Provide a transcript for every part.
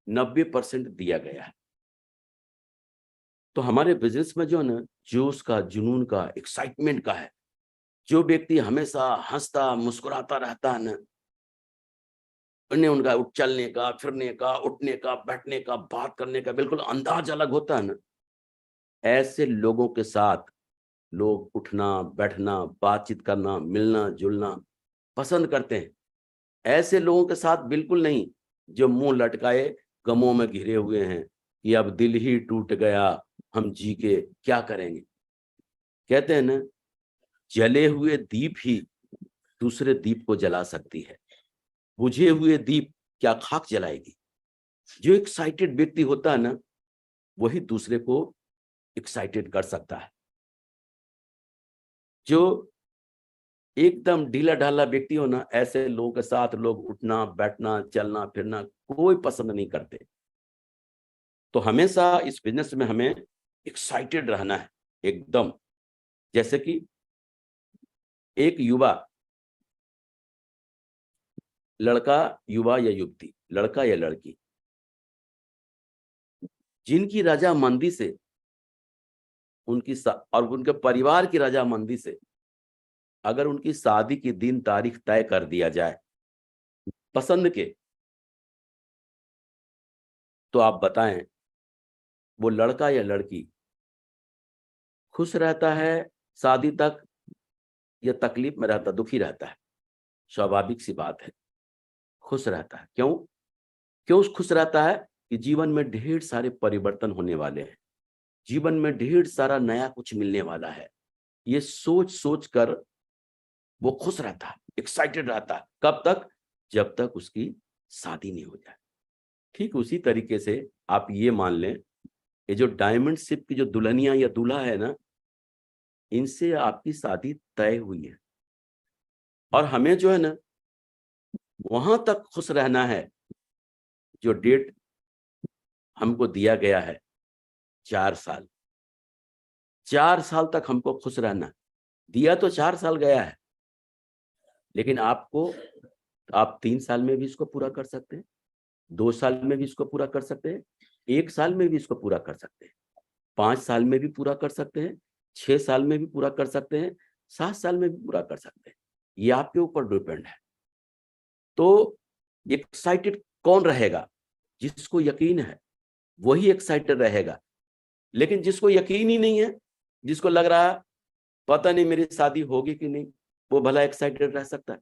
90% दिया गया है। तो हमारे बिजनेस में जो है ना, जोश का, जुनून का, एक्साइटमेंट का है, जो व्यक्ति हमेशा हंसता मुस्कुराता रहता है ना, उन्हें उनका चलने का, फिरने का, उठने का, बैठने का, बात करने का बिल्कुल अंदाज अलग होता है ना, ऐसे लोगों के साथ लोग उठना, बैठना, बातचीत करना, मिलना जुलना पसंद करते हैं। ऐसे लोगों के साथ बिल्कुल नहीं, जो मुंह लटकाए गमों में घिरे हुए हैं कि अब दिल ही टूट गया, हम जी के क्या करेंगे। कहते हैं ना, जले हुए दीप ही दूसरे दीप को जला सकती है, बुझे हुए दीप क्या खाक जलाएगी। जो एक्साइटेड व्यक्ति होता है ना, वही दूसरे को एक्साइटेड कर सकता है। जो एकदम ढीला ढाला व्यक्ति हो ना, ऐसे लोगों के साथ लोग उठना, बैठना, चलना, फिरना कोई पसंद नहीं करते। तो हमेशा इस बिजनेस में हमें एक्साइटेड रहना है एकदम। जैसे कि एक युवा, लड़का, युवा या युवती, लड़का या लड़की, जिनकी रजामंदी से और उनके परिवार की रजामंदी से अगर उनकी शादी की दिन तारीख तय कर दिया जाए पसंद के, तो आप बताएं वो लड़का या लड़की खुश रहता है शादी तक, या तकलीफ में रहता, दुखी रहता है? स्वाभाविक सी बात है, खुश रहता है। क्यों? क्यों खुश रहता है? कि जीवन में ढेर सारे परिवर्तन होने वाले हैं, जीवन में ढेर सारा नया कुछ मिलने वाला है। ये सोच सोच कर वो खुश रहता है, एक्साइटेड रहता है। कब तक? जब तक उसकी शादी नहीं हो जाए। ठीक उसी तरीके से आप ये मान लें, ये जो डायमंड शिप की जो दुल्हनिया या दूल्हा है ना, इनसे आपकी शादी तय हुई है, और हमें जो है ना, वहां तक खुश रहना है जो डेट हमको दिया गया है, 4 साल। 4 साल तक हमको खुश रहना है। दिया तो 4 साल गया है, लेकिन आप 3 साल में भी इसको पूरा कर सकते हैं, 2 साल में भी इसको पूरा कर सकते हैं, 1 साल में भी इसको पूरा कर सकते हैं, 5 साल में भी पूरा कर सकते हैं, 6 साल में भी पूरा कर सकते हैं, 7 साल में भी पूरा कर सकते हैं। ये आपके ऊपर डिपेंड है। तो एक्साइटेड कौन रहेगा? जिसको यकीन है वही एक्साइटेड रहेगा। लेकिन जिसको यकीन ही नहीं है, जिसको लग रहा है पता नहीं मेरी शादी होगी कि नहीं, वो भला एक्साइटेड रह सकता है?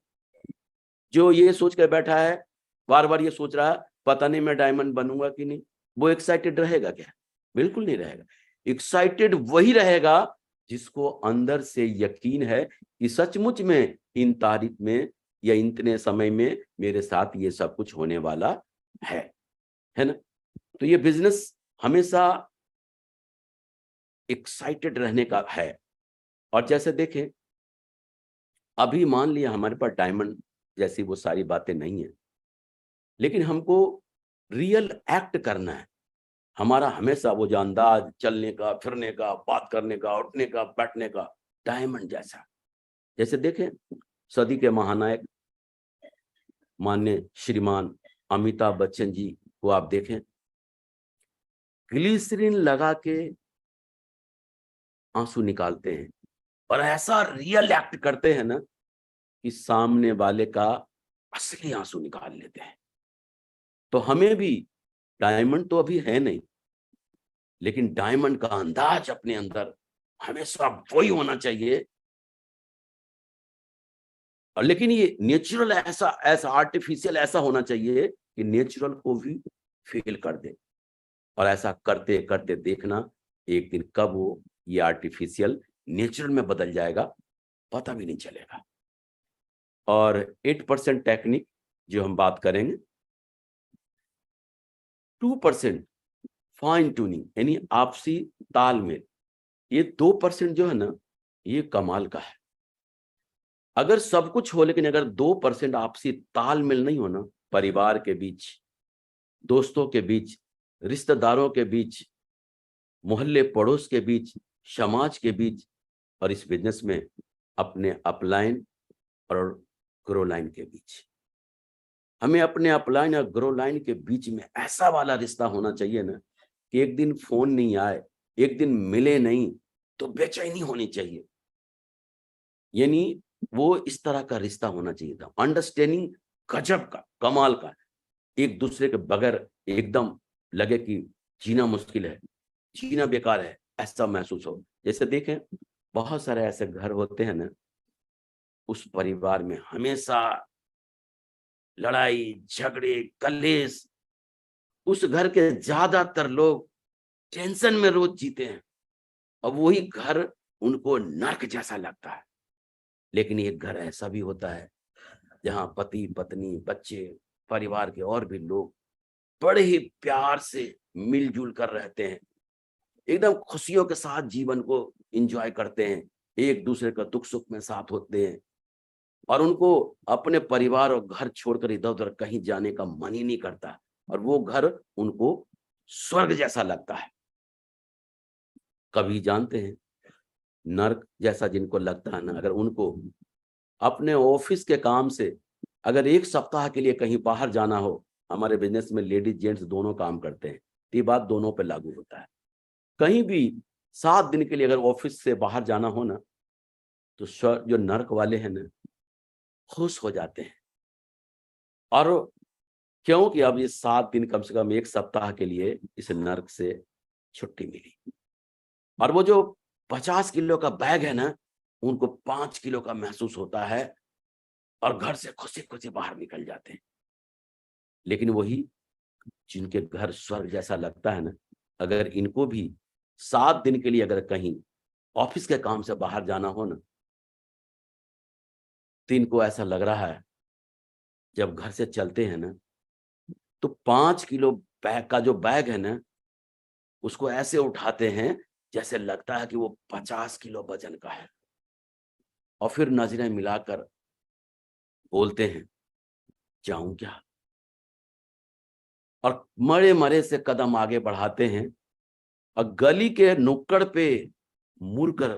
जो ये सोच कर बैठा है, बार बार ये सोच रहा है पता नहीं मैं डायमंड बनूंगा कि नहीं, वो एक्साइटेड रहेगा क्या? बिल्कुल नहीं रहेगा। एक्साइटेड वही रहेगा जिसको अंदर से यकीन है कि सचमुच में इन तारीख में या इतने समय में मेरे साथ ये सब कुछ होने वाला है ना? तो ये बिजनेस हमेशा एक्साइटेड रहने का है। और जैसे देखें, अभी मान लिया हमारे पास डायमंड जैसी वो सारी बातें नहीं है, लेकिन हमको रियल एक्ट करना है। हमारा हमेशा वो जो अंदाज, चलने का, फिरने का, बात करने का, उठने का, बैठने का, डायमंड जैसा। जैसे देखें, सदी के महानायक माननीय श्रीमान अमिताभ बच्चन जी को आप देखें, ग्लिसरीन लगा के आंसू निकालते हैं, और ऐसा रियल एक्ट करते हैं ना कि सामने वाले का असली आंसू निकाल लेते हैं। तो हमें भी, डायमंड तो अभी है नहीं, लेकिन डायमंड का अंदाज अपने अंदर हमेशा वही होना चाहिए। और लेकिन ये नेचुरल ऐसा ऐसा आर्टिफिशियल ऐसा होना चाहिए कि नेचुरल को भी फेल कर दे। और ऐसा करते करते देखना, एक दिन कब वो ये आर्टिफिशियल नेचुरल में बदल जाएगा, पता भी नहीं चलेगा। और 8% टेक्निक जो हम बात करेंगे, 2% फाइन ट्यूनिंग यानी आपसी तालमेल, ये 2% जो है ना, ये कमाल का है। अगर सब कुछ हो लेकिन अगर 2% आपसी तालमेल नहीं हो ना, परिवार के बीच, दोस्तों के बीच, रिश्तेदारों के बीच, मोहल्ले पड़ोस के बीच, समाज के बीच, और इस बिजनेस में अपने अपलाइन और ग्रो लाइन के बीच, हमें अपने अपलाइन और ग्रो लाइन के बीच में ऐसा वाला रिश्ता होना चाहिए ना कि एक दिन फोन नहीं आए, एक दिन मिले नहीं तो बेचैनी होनी चाहिए। यानी वो इस तरह का रिश्ता होना चाहिए था। अंडरस्टैंडिंग गजब का, कमाल का, एक दूसरे के बगैर एकदम लगे कि जीना मुश्किल है, जीना बेकार है, ऐसा महसूस हो। जैसे देखें, बहुत सारे ऐसे घर होते हैं ना, उस परिवार में हमेशा लड़ाई झगड़े कलेश, उस घर के ज्यादातर लोग टेंशन में रोज जीते हैं और वही घर उनको नर्क जैसा लगता है। लेकिन एक घर ऐसा भी होता है जहां पति पत्नी बच्चे परिवार के और भी लोग बड़े ही प्यार से मिलजुल कर रहते हैं, एकदम खुशियों के साथ जीवन को एंजॉय करते हैं, एक दूसरे का दुख सुख में साथ होते हैं और उनको अपने परिवार और घर छोड़कर इधर उधर कहीं जाने का मन ही नहीं करता और वो घर उनको स्वर्ग जैसा लगता है। कभी जानते हैं, नर्क जैसा जिनको लगता है ना, अगर उनको अपने ऑफिस के काम से अगर एक सप्ताह के लिए कहीं बाहर जाना हो, हमारे बिजनेस में लेडीज जेंट्स दोनों काम करते हैं, तो ये बात दोनों पे लागू होता है। कहीं भी 7 दिन के लिए अगर ऑफिस से बाहर जाना हो ना, तो जो नर्क वाले हैं ना, खुश हो जाते हैं। और क्योंकि अब ये 7 दिन, कम से कम 1 सप्ताह के लिए इस नर्क से छुट्टी मिली और वो जो 50 किलो का बैग है ना, उनको 5 किलो का महसूस होता है और घर से खुशी खुशी बाहर निकल जाते हैं। लेकिन वही जिनके घर स्वर्ग जैसा लगता है ना, अगर इनको भी 7 दिन के लिए अगर कहीं ऑफिस के काम से बाहर जाना हो ना, तो इनको ऐसा लग रहा है, जब घर से चलते हैं ना, तो 5 किलो बैग का जो बैग है ना, उसको ऐसे उठाते हैं जैसे लगता है कि वो 50 किलो वजन का है और फिर नजरें मिलाकर बोलते हैं, जाऊं क्या? और मरे मरे से कदम आगे बढ़ाते हैं और गली के नुक्कड़ पे मुड़कर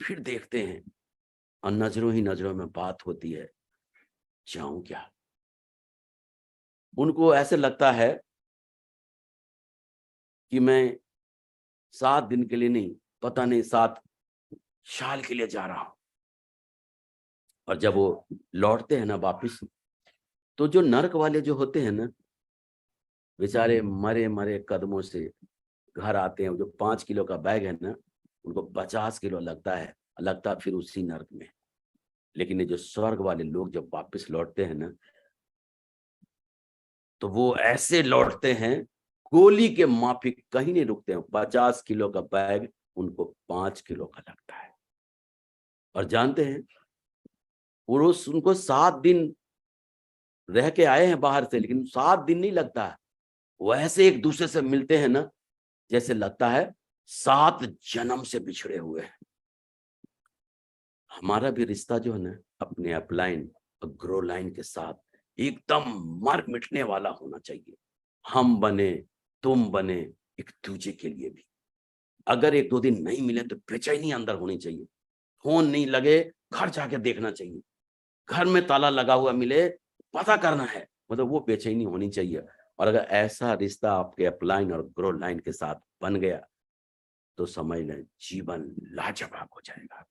फिर देखते हैं और नजरों ही नजरों में बात होती है, जाऊं क्या? उनको ऐसे लगता है कि मैं 7 दिन के लिए नहीं, पता नहीं 7 साल के लिए जा रहा हूं। और जब वो लौटते हैं ना वापिस, तो जो नर्क वाले जो होते हैं ना, बेचारे मरे मरे कदमों से घर आते हैं। जो 5 किलो का बैग है ना, उनको 50 किलो लगता है, लगता है फिर उसी नर्क में। लेकिन ये जो स्वर्ग वाले लोग जब वापस लौटते हैं ना, तो वो ऐसे लौटते हैं, गोली के माफिक कहीं नहीं रुकते हैं। 50 किलो का बैग उनको 5 किलो का लगता है। और जानते हैं, पुरुष उनको 7 दिन रह के आए हैं बाहर से, लेकिन 7 दिन नहीं लगता है। वो ऐसे एक दूसरे से मिलते हैं ना, जैसे लगता है 7 जन्म से बिछड़े हुए हैं। हमारा भी रिश्ता जो है ना, अपने अपलाइन और ग्रो लाइन के साथ एकदम मर मिटने वाला होना चाहिए। हम बने, तुम बने, एक दूसरे के लिए भी। अगर 1-2 दिन नहीं मिले तो बेचैनी अंदर होनी चाहिए। फोन नहीं लगे, घर जाके देखना चाहिए। घर में ताला लगा हुआ मिले, पता करना है, मतलब वो बेचैनी होनी चाहिए। और अगर ऐसा रिश्ता आपके अपलाइन और ग्रो लाइन के साथ बन गया, तो समझ लें जीवन लाजवाब हो जाएगा।